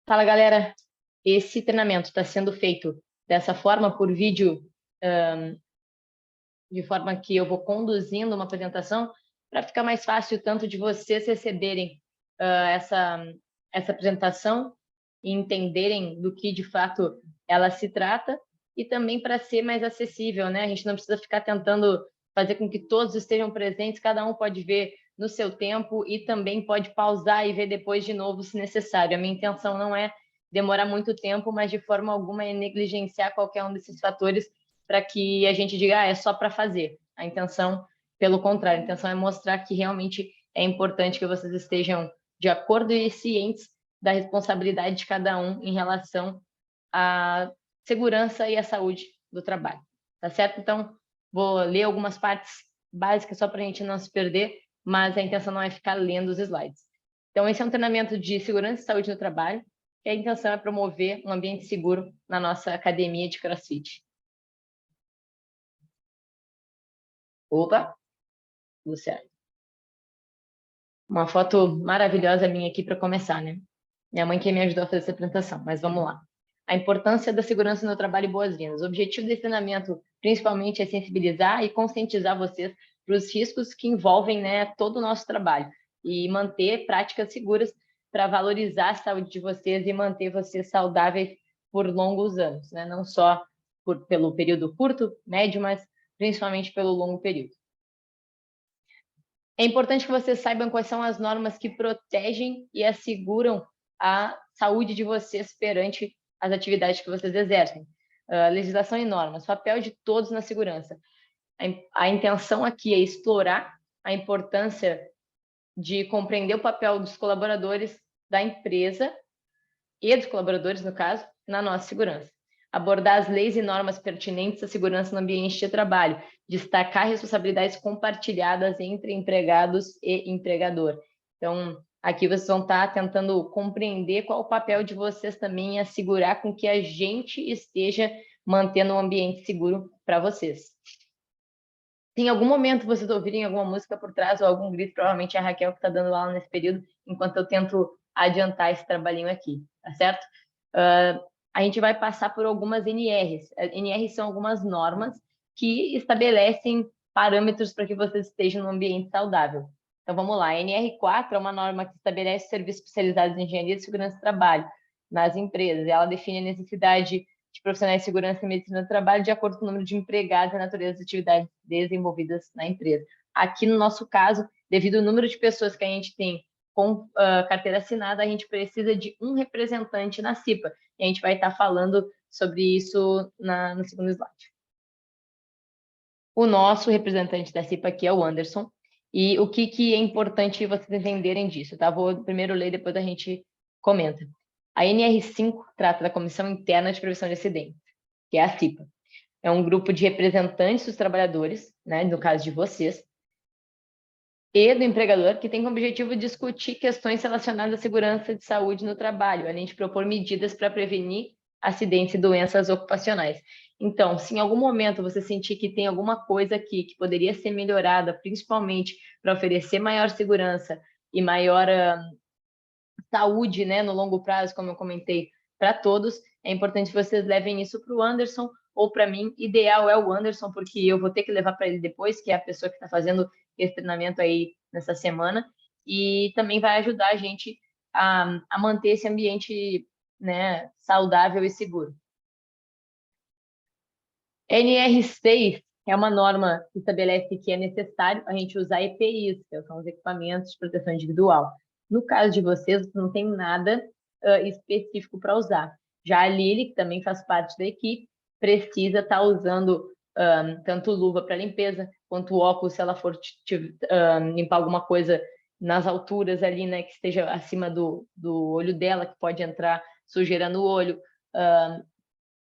Fala, galera. Esse treinamento está sendo feito dessa forma, por vídeo, de forma que eu vou conduzindo uma apresentação para ficar mais fácil tanto de vocês receberem essa apresentação e entenderem do que, de fato, ela se trata, e também para ser mais acessível, né? A gente não precisa ficar tentando fazer com que todos estejam presentes, cada um pode ver no seu tempo e também pode pausar e ver depois de novo, se necessário. A minha intenção não é demorar muito tempo, mas de forma alguma é negligenciar qualquer um desses fatores para que a gente diga, é só para fazer. A intenção, pelo contrário, a intenção é mostrar que realmente é importante que vocês estejam de acordo e cientes da responsabilidade de cada um em relação à segurança e à saúde do trabalho, tá certo? Então, vou ler algumas partes básicas só para a gente não se perder, mas a intenção não é ficar lendo os slides. Então, esse é um treinamento de segurança e saúde no trabalho, e a intenção é promover um ambiente seguro na nossa academia de CrossFit. Opa, Luciano. Uma foto maravilhosa minha aqui para começar, né? Minha mãe que me ajudou a fazer essa apresentação, mas vamos lá. A importância da segurança no trabalho e boas-vindas. O objetivo desse treinamento, principalmente, é sensibilizar e conscientizar vocês para os riscos que envolvem, né, todo o nosso trabalho e manter práticas seguras para valorizar a saúde de vocês e manter vocês saudáveis por longos anos, né? Não só pelo período curto, médio, mas principalmente pelo longo período. É importante que vocês saibam quais são as normas que protegem e asseguram a saúde de vocês perante as atividades que vocês exercem. Legislação e normas, papel de todos na segurança. A intenção aqui é explorar a importância de compreender o papel dos colaboradores da empresa e dos colaboradores, no caso, na nossa segurança. Abordar as leis e normas pertinentes à segurança no ambiente de trabalho, destacar responsabilidades compartilhadas entre empregados e empregador. Então, aqui vocês vão estar tentando compreender qual o papel de vocês também em assegurar com que a gente esteja mantendo um ambiente seguro para vocês. Se em algum momento vocês ouvirem alguma música por trás ou algum grito, provavelmente é a Raquel que está dando aula nesse período, enquanto eu tento adiantar esse trabalhinho aqui, tá certo? A gente vai passar por algumas NRs. NRs são algumas normas que estabelecem parâmetros para que vocês estejam num ambiente saudável. Então, vamos lá. A NR4 é uma norma que estabelece serviços especializados em engenharia de segurança do trabalho nas empresas. Ela define a necessidade de profissionais de segurança e medicina do trabalho de acordo com o número de empregados e a natureza das atividades desenvolvidas na empresa. Aqui, no nosso caso, devido ao número de pessoas que a gente tem com carteira assinada, a gente precisa de um representante na CIPA. E a gente vai estar falando sobre isso no segundo slide. O nosso representante da CIPA aqui é o Anderson. E o que é importante vocês entenderem disso, tá? Vou primeiro ler, depois a gente comenta. A NR5 trata da Comissão Interna de Prevenção de Acidentes, que é a CIPA. É um grupo de representantes dos trabalhadores, né, no caso de vocês, e do empregador, que tem como objetivo discutir questões relacionadas à segurança de saúde no trabalho, além de propor medidas para prevenir acidentes e doenças ocupacionais. Então, se em algum momento você sentir que tem alguma coisa aqui que poderia ser melhorada, principalmente para oferecer maior segurança e maior saúde, né, no longo prazo, como eu comentei, para todos, é importante que vocês levem isso para o Anderson ou para mim. Ideal é o Anderson, porque eu vou ter que levar para ele depois, que é a pessoa que está fazendo esse treinamento aí nessa semana, e também vai ajudar a gente a manter esse ambiente, né, saudável e seguro. NR6 é uma norma que estabelece que é necessário a gente usar EPIs, que são os equipamentos de proteção individual. No caso de vocês, não tem nada específico para usar. Já a Lili, que também faz parte da equipe, precisa estar usando tanto luva para limpeza, quanto óculos, se ela for limpar alguma coisa nas alturas ali, né, que esteja acima do olho dela, que pode entrar sujeira no olho.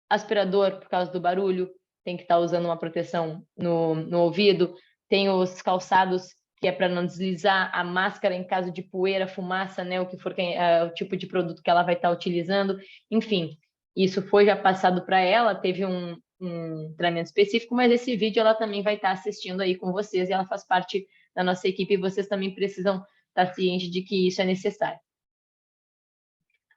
Aspirador, por causa do barulho, tem que estar usando uma proteção no ouvido. Tem os calçados, que é para não deslizar, a máscara em caso de poeira, fumaça, né, o que for o tipo de produto que ela vai estar utilizando. Enfim, isso foi já passado para ela, teve um treinamento específico, mas esse vídeo ela também vai estar assistindo aí com vocês, e ela faz parte da nossa equipe, e vocês também precisam estar cientes de que isso é necessário.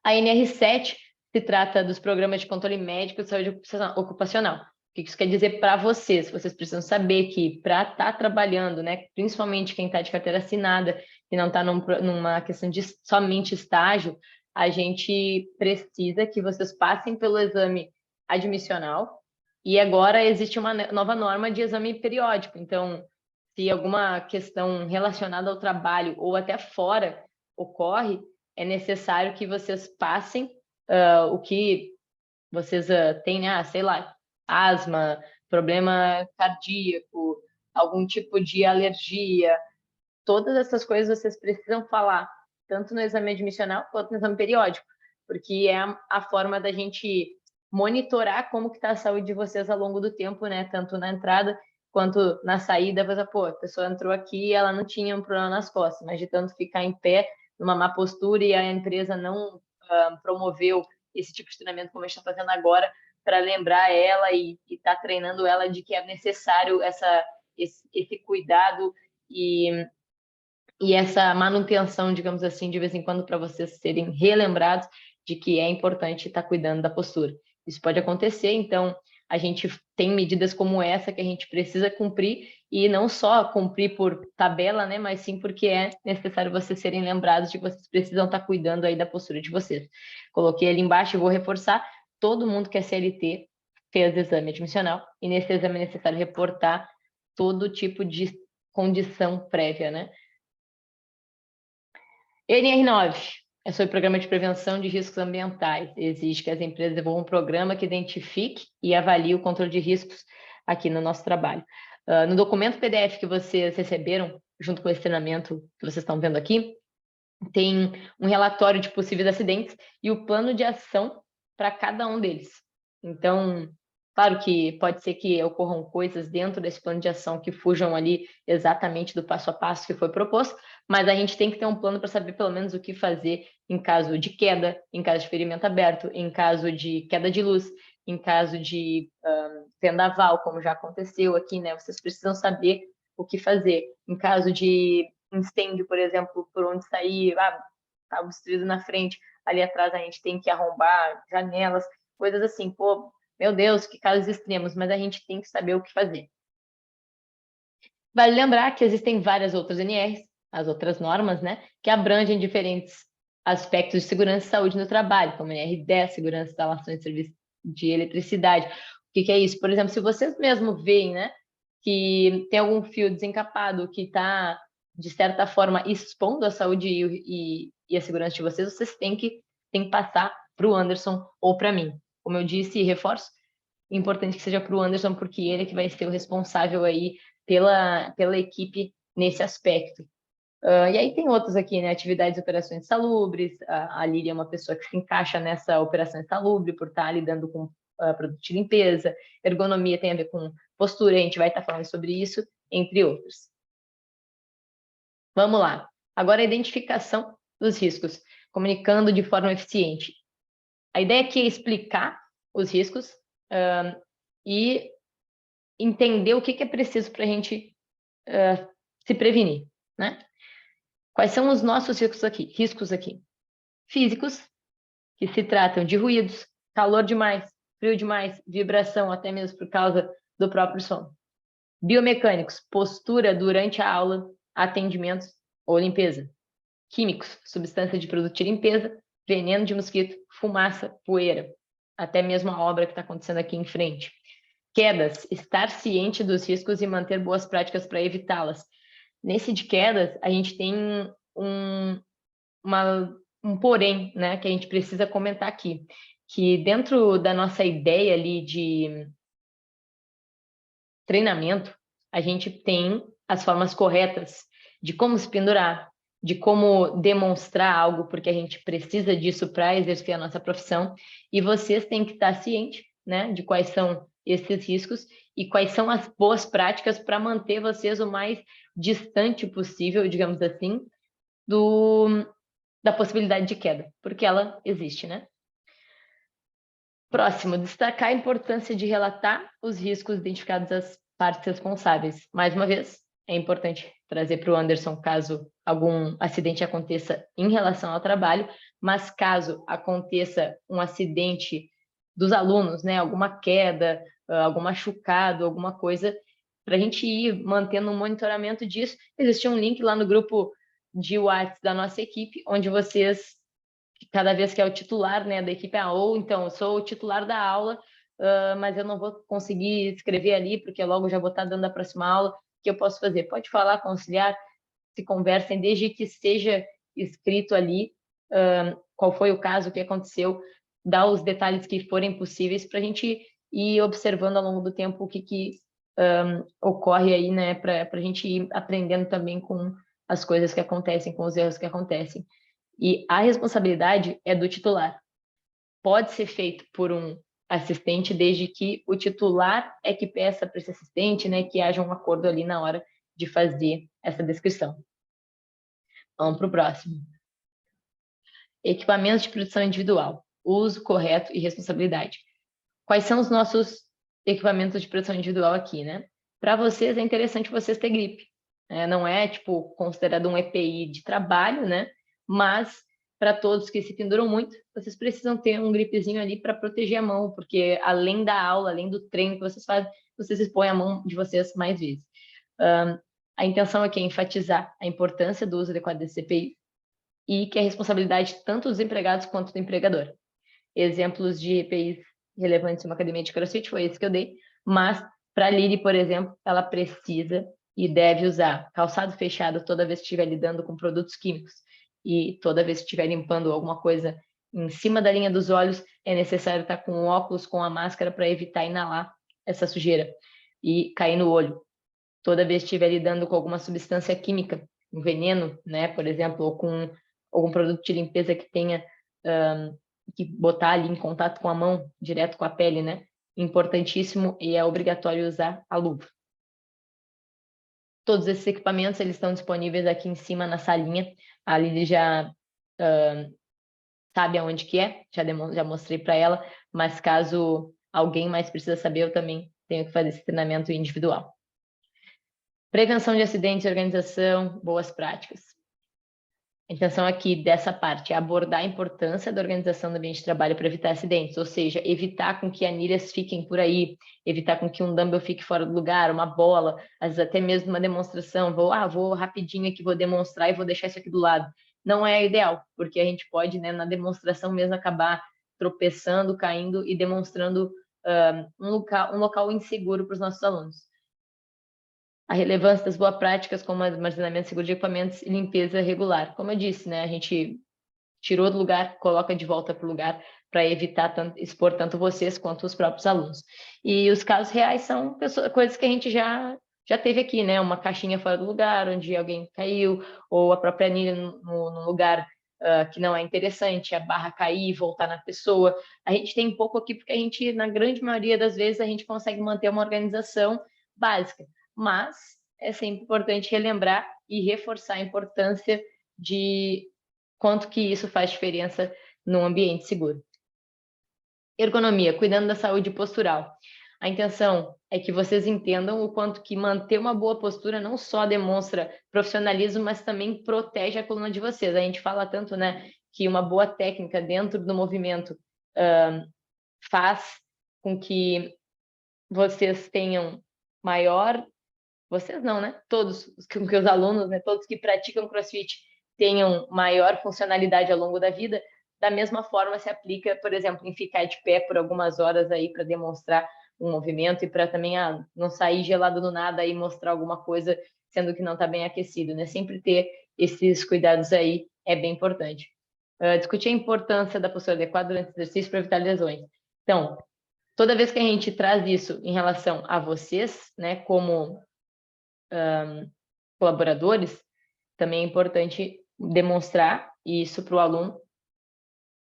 A NR7 se trata dos programas de controle médico de saúde ocupacional. O que isso quer dizer para vocês? Vocês precisam saber que para estar trabalhando, né, principalmente quem está de carteira assinada e não está numa questão de somente estágio, a gente precisa que vocês passem pelo exame admissional e agora existe uma nova norma de exame periódico. Então, se alguma questão relacionada ao trabalho ou até fora ocorre, é necessário que vocês passem o que vocês têm, né? Sei lá, asma, problema cardíaco, algum tipo de alergia, todas essas coisas vocês precisam falar, tanto no exame admissional quanto no exame periódico, porque é a forma da gente monitorar como que está a saúde de vocês ao longo do tempo, né? Tanto na entrada quanto na saída. Você, pô, a pessoa entrou aqui e ela não tinha um problema nas costas, mas de tanto ficar em pé, numa má postura, e a empresa não promoveu esse tipo de treinamento como a gente está fazendo agora, para lembrar ela e estar treinando ela de que é necessário esse cuidado e essa manutenção, digamos assim, de vez em quando, para vocês serem relembrados de que é importante estar cuidando da postura. Isso pode acontecer, então a gente tem medidas como essa que a gente precisa cumprir, e não só cumprir por tabela, né, mas sim porque é necessário vocês serem lembrados de que vocês precisam estar cuidando aí da postura de vocês. Coloquei ali embaixo e vou reforçar: todo mundo que é CLT fez exame admissional, e nesse exame é necessário reportar todo tipo de condição prévia, né? NR9 é sobre o Programa de Prevenção de Riscos Ambientais. Exige que as empresas desenvolvam um programa que identifique e avalie o controle de riscos aqui no nosso trabalho. No documento PDF que vocês receberam, junto com esse treinamento que vocês estão vendo aqui, tem um relatório de possíveis acidentes e o plano de ação para cada um deles. Então, claro que pode ser que ocorram coisas dentro desse plano de ação que fujam ali exatamente do passo a passo que foi proposto, mas a gente tem que ter um plano para saber pelo menos o que fazer em caso de queda, em caso de ferimento aberto, em caso de queda de luz, em caso de vendaval, como já aconteceu aqui, né? Vocês precisam saber o que fazer. Em caso de incêndio, por exemplo, por onde sair, tá obstruído na frente, ali atrás a gente tem que arrombar janelas, coisas assim. Pô, meu Deus, que casos extremos, mas a gente tem que saber o que fazer. Vale lembrar que existem várias outras NRs, as outras normas, né, que abrangem diferentes aspectos de segurança e saúde no trabalho, como a NR10, segurança de instalações de serviço de eletricidade. O que é isso? Por exemplo, se vocês mesmo veem, né, que tem algum fio desencapado que está, de certa forma, expondo a saúde e a segurança de vocês, vocês têm que passar para o Anderson ou para mim. Como eu disse e reforço, é importante que seja para o Anderson, porque ele é que vai ser o responsável aí pela equipe nesse aspecto. E aí tem outros aqui, né? Atividades e operações salubres. A Lília é uma pessoa que se encaixa nessa operação salubre por estar lidando com produto de limpeza. Ergonomia tem a ver com postura, a gente vai estar falando sobre isso, entre outros. Vamos lá. Agora, a identificação dos riscos, comunicando de forma eficiente. A ideia aqui é explicar os riscos e entender o que é preciso para a gente se prevenir, né? Quais são os nossos riscos aqui? Físicos, que se tratam de ruídos, calor demais, frio demais, vibração, até mesmo por causa do próprio som. Biomecânicos, postura durante a aula, atendimentos ou limpeza. Químicos, substância de produto de limpeza, veneno de mosquito, fumaça, poeira. Até mesmo a obra que está acontecendo aqui em frente. Quedas, estar ciente dos riscos e manter boas práticas para evitá-las. Nesse de quedas, a gente tem um porém, né, que a gente precisa comentar aqui, que dentro da nossa ideia ali de treinamento, a gente tem as formas corretas de como se pendurar, de como demonstrar algo, porque a gente precisa disso para exercer a nossa profissão, e vocês têm que estar cientes, né, de quais são esses riscos e quais são as boas práticas para manter vocês o mais distante possível, digamos assim, da possibilidade de queda, porque ela existe, né? Próximo, destacar a importância de relatar os riscos identificados às partes responsáveis. Mais uma vez, é importante trazer para o Anderson caso algum acidente aconteça em relação ao trabalho, mas caso aconteça um acidente dos alunos, né, alguma queda, algum machucado, alguma coisa, para a gente ir mantendo um monitoramento disso, existe um link lá no grupo de WhatsApp da nossa equipe, onde vocês, cada vez que é o titular, né, da equipe, ou então, eu sou o titular da aula, mas eu não vou conseguir escrever ali, porque logo já vou estar dando a próxima aula, o que eu posso fazer? Pode falar com o auxiliar, se conversem, desde que seja escrito ali qual foi o caso, o que aconteceu, dar os detalhes que forem possíveis para a gente ir observando ao longo do tempo o que ocorre aí, né, para a gente ir aprendendo também com as coisas que acontecem, com os erros que acontecem. E a responsabilidade é do titular. Pode ser feito por um assistente, desde que o titular é que peça para esse assistente, né, que haja um acordo ali na hora de fazer essa descrição. Vamos para o próximo. Equipamentos de proteção individual, uso correto e responsabilidade. Quais são os nossos equipamentos de proteção individual aqui, né? Para vocês é interessante vocês ter gripe. Não é, tipo, considerado um EPI de trabalho, né? Mas para todos que se penduram muito, vocês precisam ter um gripezinho ali para proteger a mão, porque além da aula, além do treino que vocês fazem, vocês expõem a mão de vocês mais vezes. A intenção aqui é enfatizar a importância do uso adequado desse EPI e que é responsabilidade tanto dos empregados quanto do empregador. Exemplos de EPIs relevantes em uma academia de CrossFit foi esse que eu dei, mas para a Lili, por exemplo, ela precisa e deve usar calçado fechado toda vez que estiver lidando com produtos químicos e toda vez que estiver limpando alguma coisa em cima da linha dos olhos, é necessário estar com o óculos, com a máscara para evitar inalar essa sujeira e cair no olho. Toda vez que estiver lidando com alguma substância química, um veneno, né, por exemplo, ou com algum produto de limpeza que tenha que botar ali em contato com a mão, direto com a pele, né? Importantíssimo e é obrigatório usar a luva. Todos esses equipamentos, eles estão disponíveis aqui em cima na salinha. A Lili já sabe aonde que é, já mostrei para ela, mas caso alguém mais precisa saber, eu também tenho que fazer esse treinamento individual. Prevenção de acidentes e organização, boas práticas. A intenção aqui dessa parte é abordar a importância da organização do ambiente de trabalho para evitar acidentes, ou seja, evitar com que anilhas fiquem por aí, evitar com que um dumbbell fique fora do lugar, uma bola, às vezes até mesmo uma demonstração, vou rapidinho aqui, vou demonstrar e vou deixar isso aqui do lado. Não é ideal, porque a gente pode, né, na demonstração mesmo, acabar tropeçando, caindo e demonstrando um local inseguro para os nossos alunos. A relevância das boas práticas, como armazenamento seguro de equipamentos e limpeza regular. Como eu disse, né, a gente tirou do lugar, coloca de volta para o lugar para evitar expor tanto vocês quanto os próprios alunos. E os casos reais são coisas que a gente já teve aqui, né? Uma caixinha fora do lugar, onde alguém caiu, ou a própria anilha num lugar que não é interessante, a barra cair e voltar na pessoa. A gente tem pouco aqui porque a gente, na grande maioria das vezes, a gente consegue manter uma organização básica. Mas é sempre importante relembrar e reforçar a importância de quanto que isso faz diferença num ambiente seguro. Ergonomia, cuidando da saúde postural. A intenção é que vocês entendam o quanto que manter uma boa postura não só demonstra profissionalismo, mas também protege a coluna de vocês. A gente fala tanto, né, que uma boa técnica dentro do movimento faz com que vocês tenham maior... Vocês não, né? Todos, com que os alunos, né, todos que praticam CrossFit tenham maior funcionalidade ao longo da vida, da mesma forma se aplica, por exemplo, em ficar de pé por algumas horas aí para demonstrar um movimento e para também não sair gelado do nada e mostrar alguma coisa sendo que não está bem aquecido, né? Sempre ter esses cuidados aí é bem importante. Discutir a importância da postura adequada durante o exercício para evitar lesões. Então, toda vez que a gente traz isso em relação a vocês, né, como colaboradores, também é importante demonstrar isso para o aluno,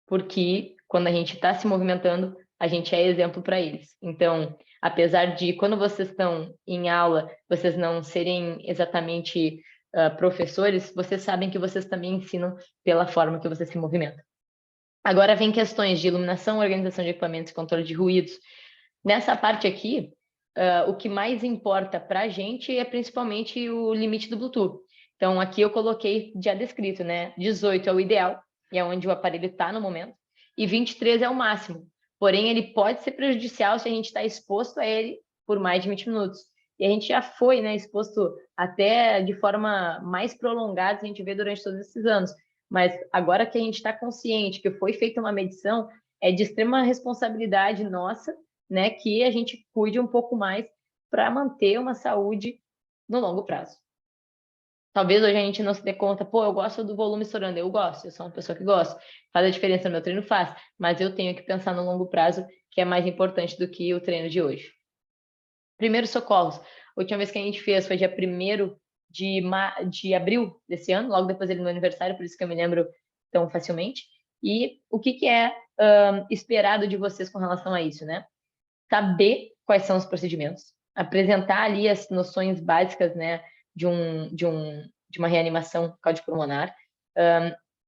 porque quando a gente está se movimentando, a gente é exemplo para eles. Então, apesar de quando vocês estão em aula, vocês não serem exatamente professores, vocês sabem que vocês também ensinam pela forma que você se movimenta. Agora vem questões de iluminação, organização de equipamentos e controle de ruídos. Nessa parte aqui, o que mais importa para a gente é principalmente o limite do Bluetooth. Então, aqui eu coloquei já descrito, né? 18 é o ideal, e é onde o aparelho está no momento, e 23 é o máximo. Porém, ele pode ser prejudicial se a gente está exposto a ele por mais de 20 minutos. E a gente já foi, né, exposto até de forma mais prolongada, a gente vê durante todos esses anos. Mas agora que a gente está consciente que foi feita uma medição, é de extrema responsabilidade nossa, né, que a gente cuide um pouco mais para manter uma saúde no longo prazo. Talvez hoje a gente não se dê conta, pô, eu gosto do volume estourando, eu gosto, eu sou uma pessoa que gosta, faz a diferença no meu treino, faz, mas eu tenho que pensar no longo prazo, que é mais importante do que o treino de hoje. Primeiros socorros, a última vez que a gente fez foi dia 1º de abril desse ano, logo depois dele no aniversário, por isso que eu me lembro tão facilmente. E o que é esperado de vocês com relação a isso, né? Saber quais são os procedimentos, apresentar ali as noções básicas, né, de uma reanimação cardiopulmonar.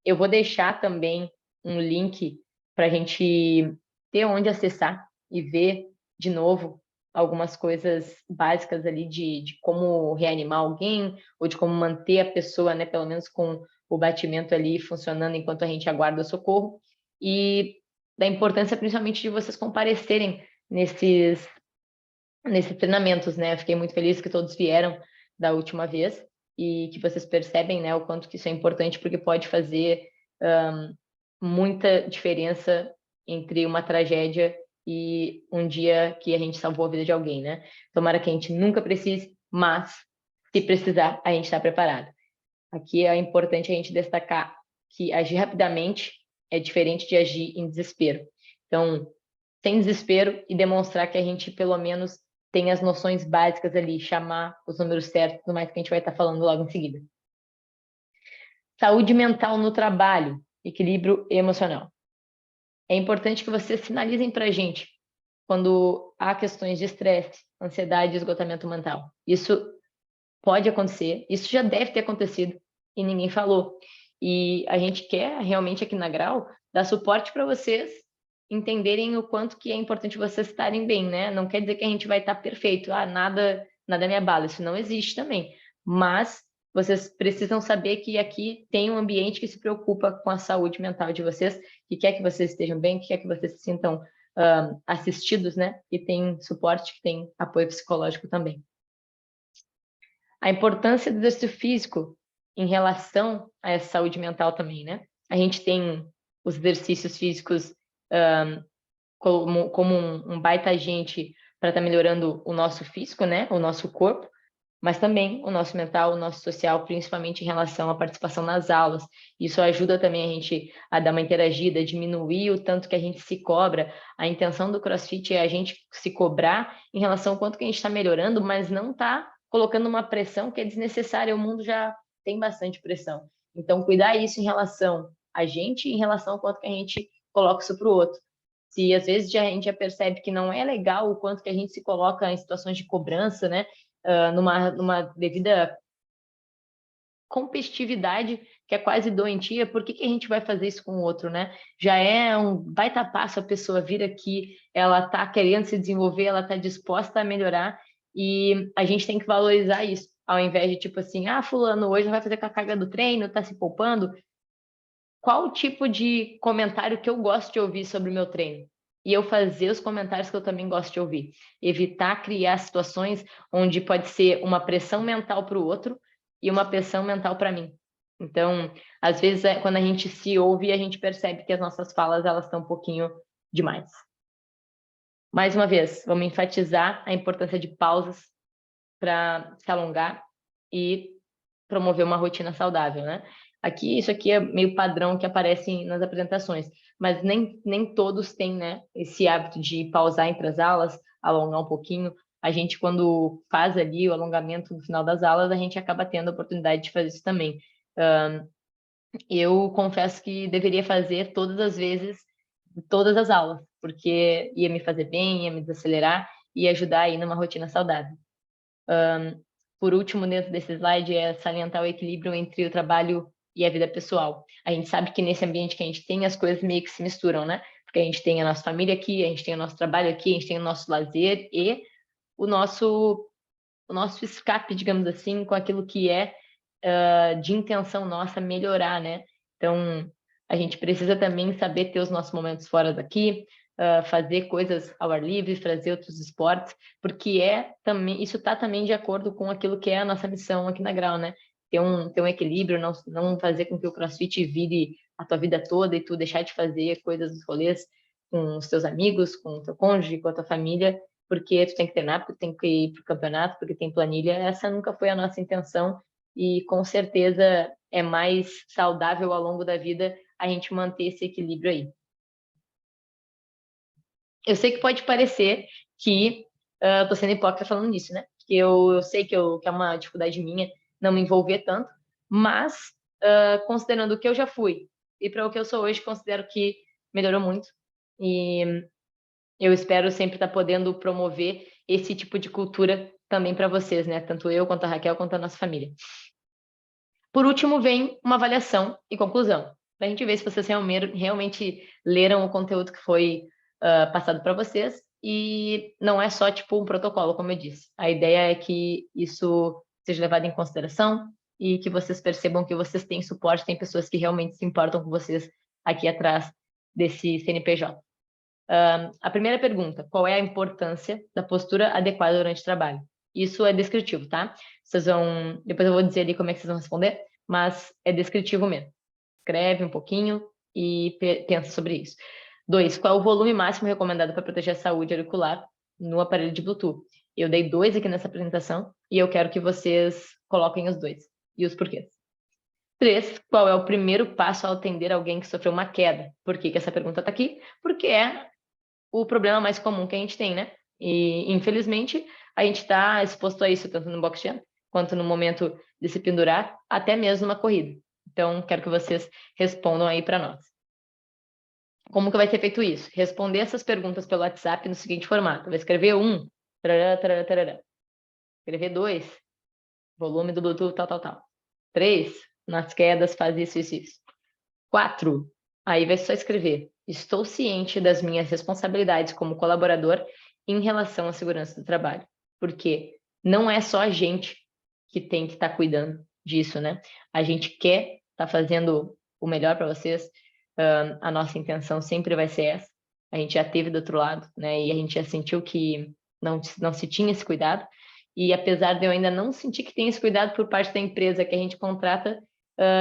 Eu vou deixar também um link para a gente ter onde acessar e ver de novo algumas coisas básicas ali de como reanimar alguém ou de como manter a pessoa, né, pelo menos com o batimento ali funcionando enquanto a gente aguarda o socorro, e da importância principalmente de vocês comparecerem nesses treinamentos, né? Eu fiquei muito feliz que todos vieram da última vez e que vocês percebem, né, o quanto que isso é importante, porque pode fazer muita diferença entre uma tragédia e um dia que a gente salvou a vida de alguém, né? Tomara que a gente nunca precise, mas se precisar, a gente está preparado. Aqui é importante a gente destacar que agir rapidamente é diferente de agir em desespero. Então, sem desespero e demonstrar que a gente, pelo menos, tem as noções básicas ali, chamar os números certos, tudo mais que a gente vai estar falando logo em seguida. Saúde mental no trabalho, equilíbrio emocional. É importante que vocês sinalizem para a gente quando há questões de estresse, ansiedade e esgotamento mental. Isso pode acontecer, isso já deve ter acontecido e ninguém falou. E a gente quer realmente aqui na Grau dar suporte para vocês entenderem o quanto que é importante vocês estarem bem, né? Não quer dizer que a gente vai estar perfeito, nada me abala, isso não existe também. Mas vocês precisam saber que aqui tem um ambiente que se preocupa com a saúde mental de vocês, que quer que vocês estejam bem, que quer que vocês se sintam assistidos, né? E tem suporte, que tem apoio psicológico também. A importância do exercício físico em relação à saúde mental também, né? A gente tem os exercícios físicos como um baita agente para estar melhorando o nosso físico, né? O nosso corpo, mas também o nosso mental, o nosso social, principalmente em relação à participação nas aulas. Isso ajuda também a gente a dar uma interagida, diminuir o tanto que a gente se cobra. A intenção do CrossFit é a gente se cobrar em relação ao quanto que a gente está melhorando, mas não está colocando uma pressão que é desnecessária. O mundo já tem bastante pressão. Então, cuidar isso em relação a gente, em relação ao quanto que a gente coloca isso para o outro. Se às vezes a gente já percebe que não é legal o quanto que a gente se coloca em situações de cobrança, né? Numa devida competitividade que é quase doentia, por que a gente vai fazer isso com o outro, né? Já é um baita passo a pessoa vir aqui, ela tá querendo se desenvolver, ela tá disposta a melhorar, e a gente tem que valorizar isso, ao invés de tipo assim, fulano hoje não vai fazer com a carga do treino, tá se poupando. Qual o tipo de comentário que eu gosto de ouvir sobre o meu treino? E eu fazer os comentários que eu também gosto de ouvir. Evitar criar situações onde pode ser uma pressão mental para o outro e uma pressão mental para mim. Então, às vezes, quando a gente se ouve, a gente percebe que as nossas falas elas estão um pouquinho demais. Mais uma vez, vamos enfatizar a importância de pausas para se alongar e promover uma rotina saudável, né? Isso aqui é meio padrão que aparece nas apresentações, mas nem todos têm, né, esse hábito de pausar entre as aulas, alongar um pouquinho. A gente, quando faz ali o alongamento no final das aulas, a gente acaba tendo a oportunidade de fazer isso também. Eu confesso que deveria fazer todas as vezes, todas as aulas, porque ia me fazer bem, ia me desacelerar e ajudar aí numa rotina saudável. Por último, dentro desse slide, é salientar o equilíbrio entre o trabalho e a vida pessoal. A gente sabe que nesse ambiente que a gente tem, as coisas meio que se misturam, né? Porque a gente tem a nossa família aqui, a gente tem o nosso trabalho aqui, a gente tem o nosso lazer e o nosso escape, digamos assim, com aquilo que é de intenção nossa melhorar, né? Então, a gente precisa também saber ter os nossos momentos fora daqui, fazer coisas ao ar livre, fazer outros esportes, porque isso está também de acordo com aquilo que é a nossa missão aqui na Grau, né? Ter um equilíbrio, não fazer com que o CrossFit vire a tua vida toda e tu deixar de fazer coisas nos rolês com os teus amigos, com o teu cônjuge, com a tua família, porque tu tem que treinar, porque tem que ir para o campeonato, porque tem planilha. Essa nunca foi a nossa intenção e com certeza é mais saudável ao longo da vida a gente manter esse equilíbrio aí. Eu sei que pode parecer que eu tô sendo hipócrita falando nisso, né? Que eu sei que é uma dificuldade minha não me envolver tanto, mas considerando o que eu já fui e para o que eu sou hoje, considero que melhorou muito. E eu espero sempre estar podendo promover esse tipo de cultura também para vocês, né? Tanto eu, quanto a Raquel, quanto a nossa família. Por último, vem uma avaliação e conclusão, para a gente ver se vocês realmente leram o conteúdo que foi passado para vocês e não é só tipo um protocolo, como eu disse. A ideia é que isso seja levado em consideração e que vocês percebam que vocês têm suporte, tem pessoas que realmente se importam com vocês aqui atrás desse CNPJ. A primeira pergunta, qual é a importância da postura adequada durante o trabalho? Isso é descritivo, tá? Depois eu vou dizer ali como é que vocês vão responder, mas é descritivo mesmo. Escreve um pouquinho e pensa sobre isso. 2, qual é o volume máximo recomendado para proteger a saúde auricular no aparelho de Bluetooth? Eu dei 2 aqui nessa apresentação e eu quero que vocês coloquem os 2 e os porquês. 3, qual é o primeiro passo ao atender alguém que sofreu uma queda? Por que essa pergunta está aqui? Porque é o problema mais comum que a gente tem, né? E, infelizmente, a gente está exposto a isso tanto no box jump, quanto no momento de se pendurar, até mesmo numa corrida. Então, quero que vocês respondam aí para nós. Como que vai ser feito isso? Responder essas perguntas pelo WhatsApp no seguinte formato. Vai escrever 1, tarará, tarará, tarará. Escrever 2, volume do Bluetooth, tal, tal, tal. 3, nas quedas faz isso, isso, isso. 4, aí vai só escrever: estou ciente das minhas responsabilidades como colaborador em relação à segurança do trabalho. Porque não é só a gente que tem que estar cuidando disso, né? A gente quer estar fazendo o melhor para vocês. A nossa intenção sempre vai ser essa. A gente já teve do outro lado, né? E a gente já sentiu que não se tinha esse cuidado. E apesar de eu ainda não sentir que tem esse cuidado por parte da empresa que a gente contrata,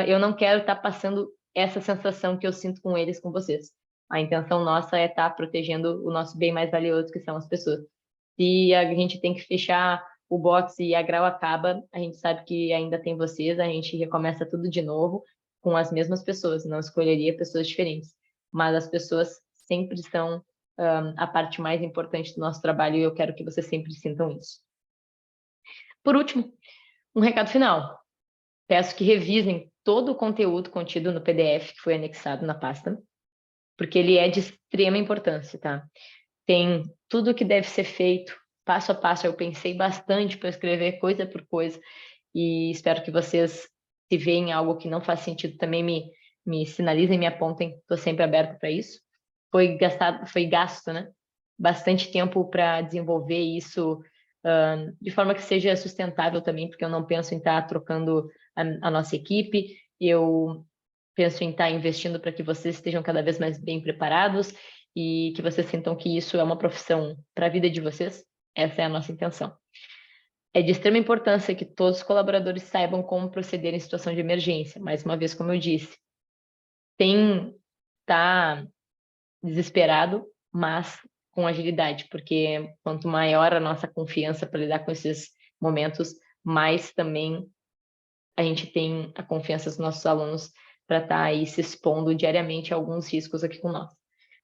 eu não quero estar passando essa sensação que eu sinto com eles, com vocês. A intenção nossa é estar protegendo o nosso bem mais valioso, que são as pessoas. Se a gente tem que fechar o box e a Grau acaba, a gente sabe que ainda tem vocês, a gente recomeça tudo de novo com as mesmas pessoas, não escolheria pessoas diferentes. Mas as pessoas sempre são a parte mais importante do nosso trabalho e eu quero que vocês sempre sintam isso. Por último, um recado final. Peço que revisem todo o conteúdo contido no PDF que foi anexado na pasta, porque ele é de extrema importância, tá? Tem tudo o que deve ser feito, passo a passo. Eu pensei bastante para escrever coisa por coisa e espero que vocês, se veem algo que não faz sentido, também me sinalizem, me apontem. Estou sempre aberta para isso. Foi gasto, né? Bastante tempo para desenvolver isso de forma que seja sustentável também, porque eu não penso em estar trocando a nossa equipe, eu penso em estar investindo para que vocês estejam cada vez mais bem preparados e que vocês sintam que isso é uma profissão para a vida de vocês. Essa é a nossa intenção. É de extrema importância que todos os colaboradores saibam como proceder em situação de emergência. Mais uma vez, como eu disse, tá desesperado, mas com agilidade, porque quanto maior a nossa confiança para lidar com esses momentos, mais também a gente tem a confiança dos nossos alunos para estar aí se expondo diariamente a alguns riscos aqui com nós.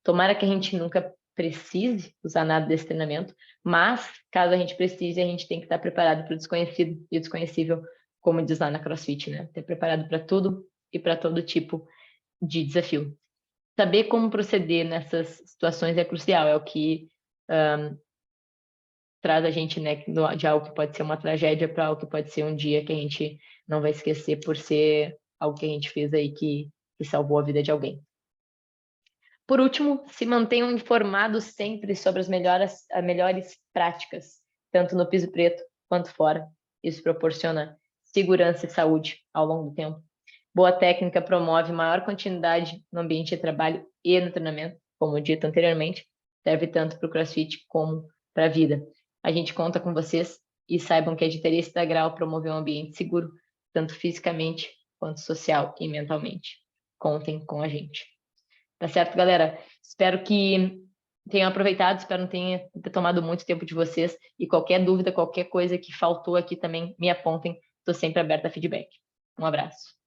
Tomara que a gente nunca precise usar nada desse treinamento, mas caso a gente precise, a gente tem que estar preparado para o desconhecido e o desconhecível, como diz lá na CrossFit, né? Ter preparado para tudo e para todo tipo de desafio. Saber como proceder nessas situações é crucial, é o que traz a gente, né, de algo que pode ser uma tragédia para algo que pode ser um dia que a gente não vai esquecer por ser algo que a gente fez aí que salvou a vida de alguém. Por último, se mantenham informados sempre sobre as melhores práticas. tanto no piso preto quanto fora. Isso proporciona segurança e saúde ao longo do tempo. Boa técnica promove maior continuidade no ambiente de trabalho e no treinamento, como dito anteriormente, serve tanto para o CrossFit como para a vida. A gente conta com vocês e saibam que a Editoria da Grau promove um ambiente seguro, tanto fisicamente quanto social e mentalmente. Contem com a gente. Tá certo, galera? Espero que tenham aproveitado, espero não tenha tomado muito tempo de vocês. E qualquer dúvida, qualquer coisa que faltou aqui também, me apontem. Estou sempre aberta a feedback. Um abraço.